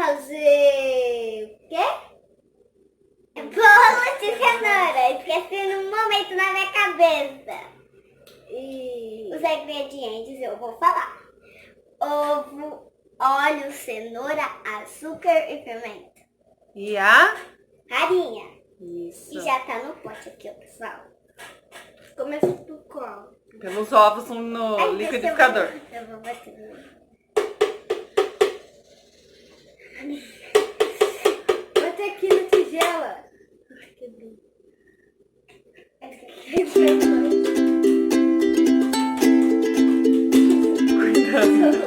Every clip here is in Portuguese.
fazer o quê? Bolo de cenoura. Esqueci num momento na minha cabeça. E os ingredientes eu vou falar. Ovo, óleo, cenoura, açúcar e fermento. E a? Farinha. Isso. E já tá no pote aqui, ó, pessoal. Começa por qual? Pelos ovos no liquidificador. Eu vou bater. Bota aqui na tigela. Quebrou. Cuidado.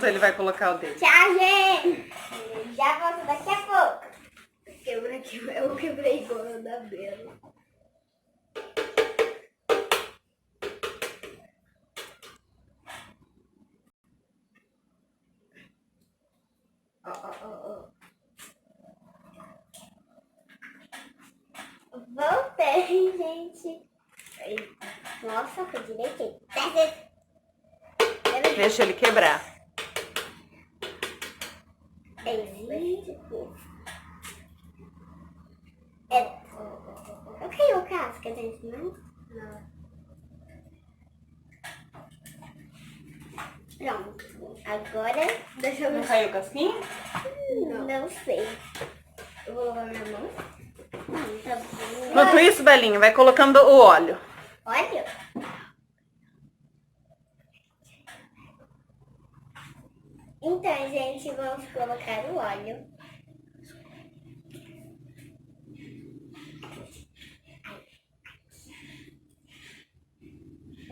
Ele vai colocar o dedo. Tchau, gente! Já volto daqui a pouco. Eu quebrei igual da Bela. Voltei, gente. Nossa, foi direitinho. Deixa ele quebrar. Eu caiu casca dentro, não? Pronto. Agora, deixa eu ver. Não caiu casquinha? Não sei. Eu vou lavar minha mão. Tá bom. Enquanto isso, Belinha, vai colocando o óleo. Óleo? Então, gente, vamos colocar o óleo.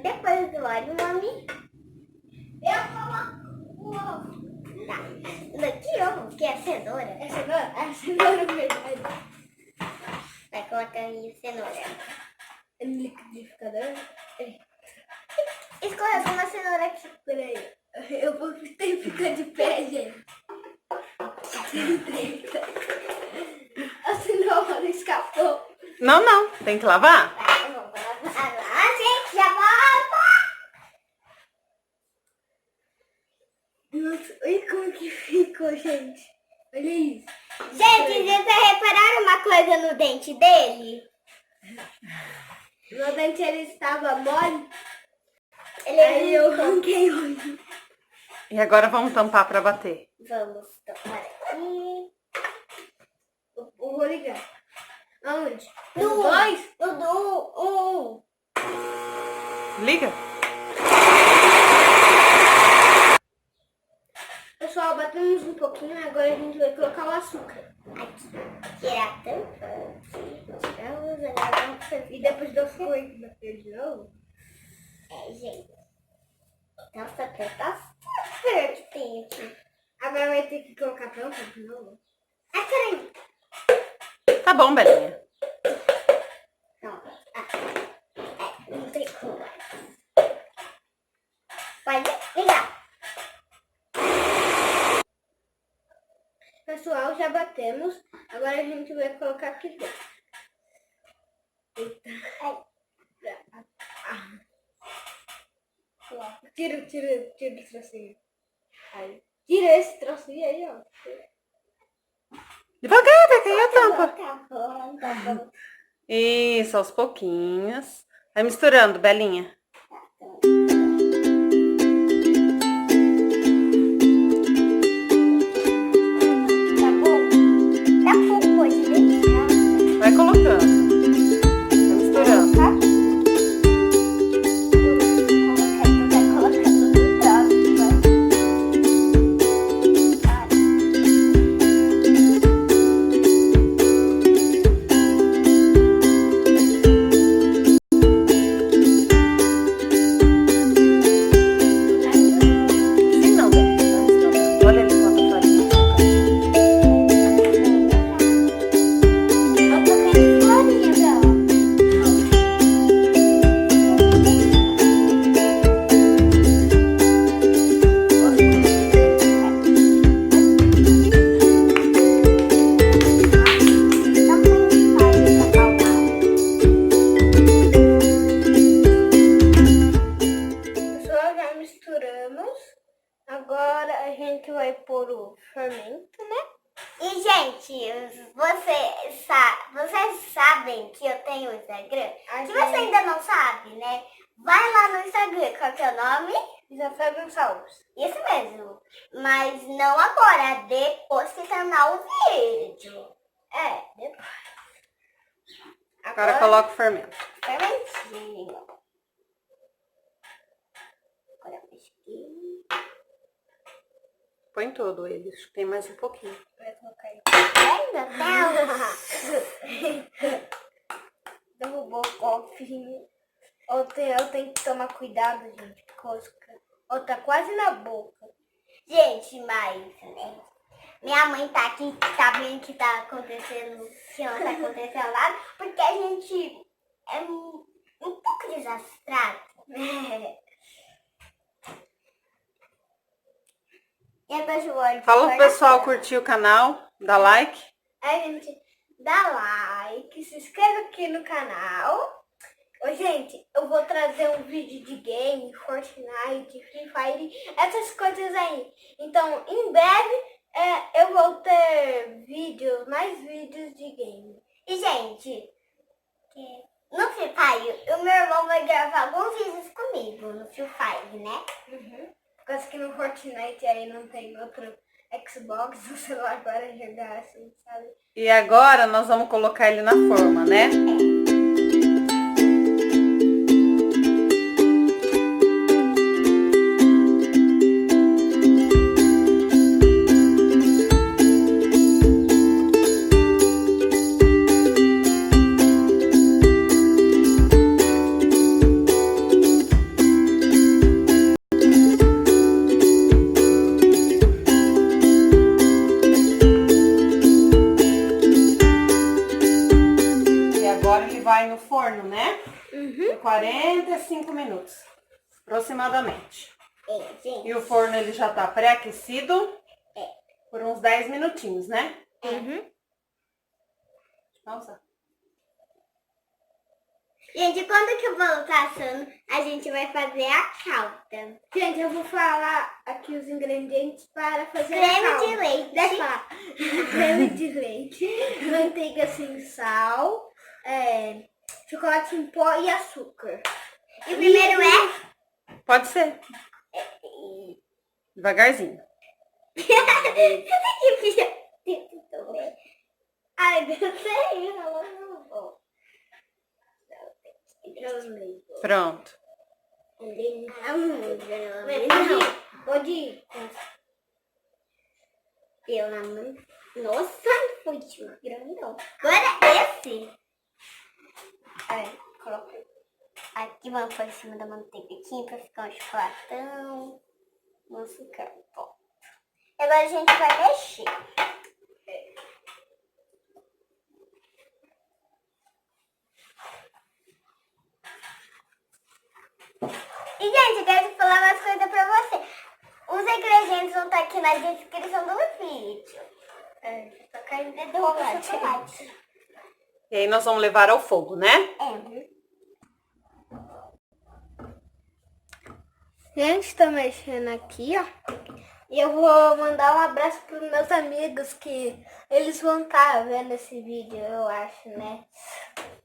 Depois do óleo, mami, eu coloco o ovo. Tá. Que ovo? Que é cenoura? É cenoura? É cenoura verdade. Vai colocar aí cenoura. É no liquidificador? Escorregou uma cenoura aqui. Peraí. Eu vou ter que ficar de pé, gente. A cenoura escapou. Não. Tem que lavar? Gente, já volta! Nossa, olha como que ficou, gente. Olha isso. Gente, vocês repararam uma coisa no dente dele? No dente ele estava mole. Aí eu arranquei hoje. E agora vamos tampar para bater. Vamos tampar aqui. Eu vou ligar. Aonde? No 2? No 1. Liga. Pessoal, batemos um pouquinho. Agora a gente vai colocar o açúcar. Aqui. Tirar a tampa. Tiramos, agora vamos fazer. E depois do fogo bater de novo? É, gente. Nossa, tá super que tem aqui. Agora vai ter que colocar tampa de novo. Ah, peraí. Tá bom, Belinha. Não, não tem como. Pode ligar. Pessoal, já batemos. Agora a gente vai colocar aqui dentro. Eita. Tira esse trocinho. Aí. Tira esse trocinho aí, ó. Devagar, vai cair a tampa. Tá bom. Isso, aos pouquinhos. Vai misturando, Belinha. Tá bom? Tá pouco, pode deixar. Vai colocando. Vai misturando. Tá? Vai colocando no troço. fermento, né? E, gente, vocês sabem que eu tenho Instagram? Se você ainda não sabe, né? Vai lá no Instagram. Qual que é o nome? José Gonçalves. Isso mesmo. Mas não agora, depois que terminar o vídeo. Depois. Agora coloca o fermento. Fermentinho. Agora aqui. Põe todo ele, acho que tem mais um pouquinho. Vai colocar aí. Ainda derrubou o cofrinho. Eu tenho que tomar cuidado, gente. Tá quase na boca. Gente, mas, né? Minha mãe tá aqui, tá vendo que tá acontecendo, que não tá acontecendo nada, porque a gente é um pouco desastrado. E agora eu vou Fala pro pessoal curtir o canal, dá like. gente, dá like, se inscreve aqui no canal. Ô, gente, eu vou trazer um vídeo de game, Fortnite, Free Fire, essas coisas aí. Então, em breve, eu vou ter mais vídeos de game. E, gente, no Free Fire, o meu irmão vai gravar alguns vídeos comigo no Free Fire, né? Por causa que no Fortnite aí não tem outro Xbox, o celular para jogar assim, sabe? E agora nós vamos colocar ele na forma, né? Vai no forno, né? Por 45 minutos, aproximadamente. Gente. E o forno ele já tá pré-aquecido por uns 10 minutinhos, né? Nossa. Gente, quando que o bolo tá assando, a gente vai fazer a calda. Gente, eu vou falar aqui os ingredientes para fazer a calda. Creme de leite. Deixa eu falar. Creme de leite, manteiga sem sal, chocolate em pó e açúcar. E o primeiro Pode ser. Devagarzinho. Ai, Deus, sei. Pronto. Pode ir. Eu na mão. Nossa, foi grandão. Agora esse. Coloca aqui, vamos por cima da manteiga aqui pra ficar um chocolatão. Vamos ficar bom. Agora a gente vai mexer. E, gente, eu quero falar umas coisas pra você. Os ingredientes vão estar aqui na descrição do vídeo. Tá caindo de chocolate. E aí nós vamos levar ao fogo, né? Gente, tô mexendo aqui, ó. E eu vou mandar um abraço pros meus amigos que eles vão estar vendo esse vídeo, eu acho, né?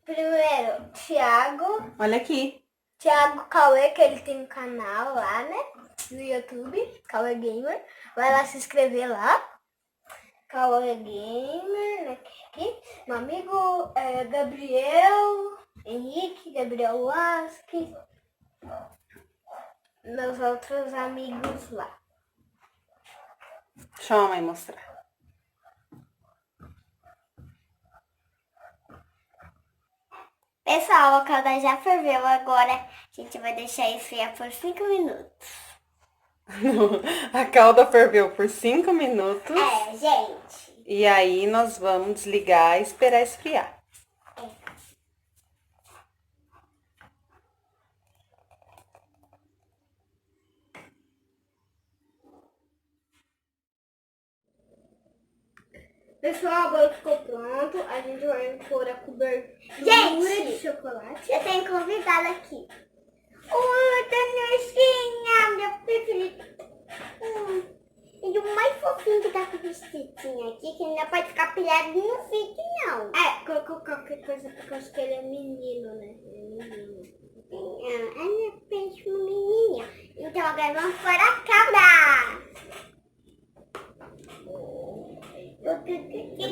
Primeiro, Thiago. Olha aqui. Thiago Cauê, que ele tem um canal lá, né? No YouTube, Cauê Gamer. Vai lá se inscrever lá. Cauê Gamer, né? Aqui. Meu amigo Gabriel Henrique, Gabriel Lasque. Meus outros amigos lá. Deixa a mamãe mostrar. Pessoal, a calda já ferveu, agora a gente vai deixar esfriar por 5 minutos. A calda ferveu por 5 minutos. Gente. E aí nós vamos desligar e esperar esfriar. Pessoal, o bolo ficou pronto. A gente vai pôr a cobertura de chocolate. Eu tenho convidado aqui. Oi, Danusinha, minha preferida. E o mais fofinho que tá com o vestidinho aqui, que ainda pode ficar pilhado no vídeo, não. É, colocou qualquer coisa porque eu acho que ele é menino, né? Ele é menino. É apenas um menininho. Então agora vamos para a cabra. Eu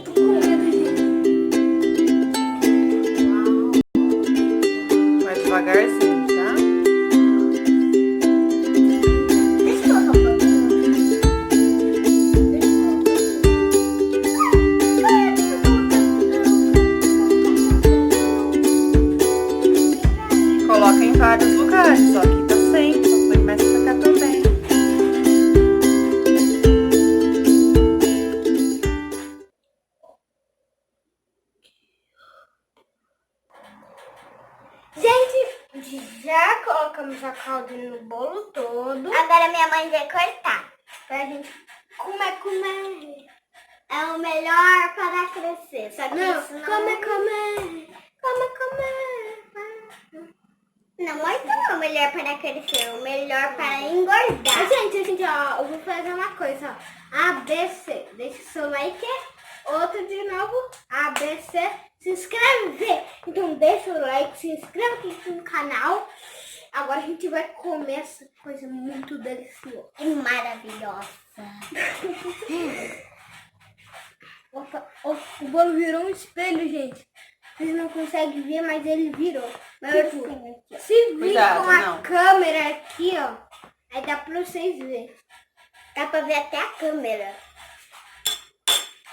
tô com medo, gente. Vai devagarzinho, tá? Deixa eu colocar um pouquinho. Coloca em vários lugares, ó. Aqui tá sem, só põe mais pra cá também. Gente, já colocamos a calda no bolo todo. Agora minha mãe vai cortar. Pra gente comer. É o melhor para crescer. Só que Não, isso não... comer. Não, mas não é o melhor para crescer. O melhor para engordar. Gente, ó, eu vou fazer uma coisa, ó. ABC, deixa o seu like. Outro de novo, ABC, se inscreve. Então deixa o like, se inscreva aqui no canal. Agora a gente vai comer essa coisa muito deliciosa. E maravilhosa. Opa, o bolo virou um espelho, gente. Vocês não conseguem ver, mas ele virou. Tipo, se vir Cuidado, com a não. câmera aqui, ó, aí dá pra vocês verem. Dá pra ver até a câmera.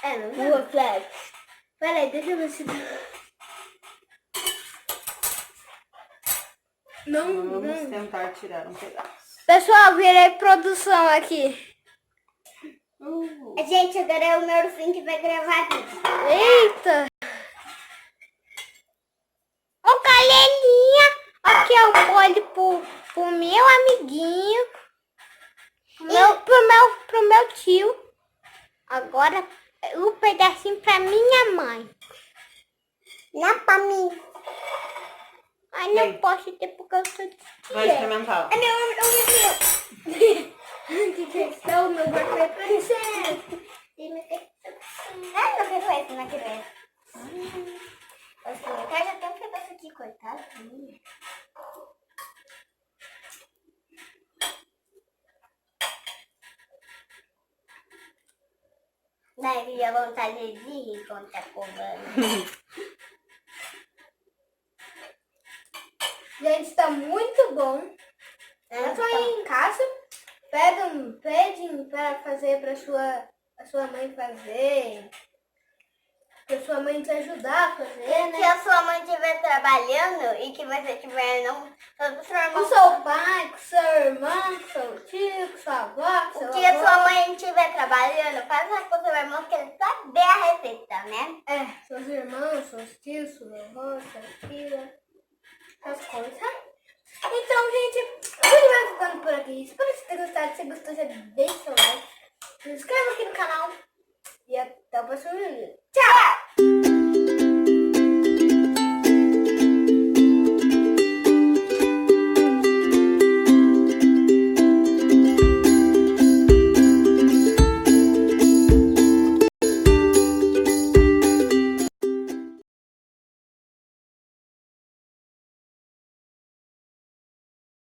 É, não O reflexo. Peraí, deixa eu ver se... Vamos tentar tirar um pedaço. Pessoal, virei produção aqui. Gente, agora é o meu fim que vai gravar vídeo. Eita! Ô, galerinha! Aqui é o bolo pro meu amiguinho. Pro meu tio. Agora, um pedacinho pra minha mãe. Não pra mim. Ai, não Vem. posso ter porque eu sou de Vai tia. experimentar. É meu. Que questão, meu bolo foi pra você. Ah, não foi isso, não queria. Vou experimentar, já tem um pedaço aqui cortado. Daí a vontade de rir quando tá comendo. Gente, tá muito bom. É só ir em casa, pedem para fazer para sua mãe fazer. Pra sua mãe te ajudar a fazer, Se né? a sua mãe estiver trabalhando e que você estiver não... Com seu Com irmão, seu pai, com seu irmão, com seu tio, com sua avó, com seu que a avô. sua mãe estiver trabalhando, faça com seu irmão que ele sabe a receita, né? É, seus irmãos, seus tios, sua avó, sua tia, essas coisas. Então, gente, o vídeo vai ficando por aqui. Espero que você tenha gostado. Se gostou, já deixa seu like. Se inscreva aqui no canal. E até o próximo vídeo. Tchau!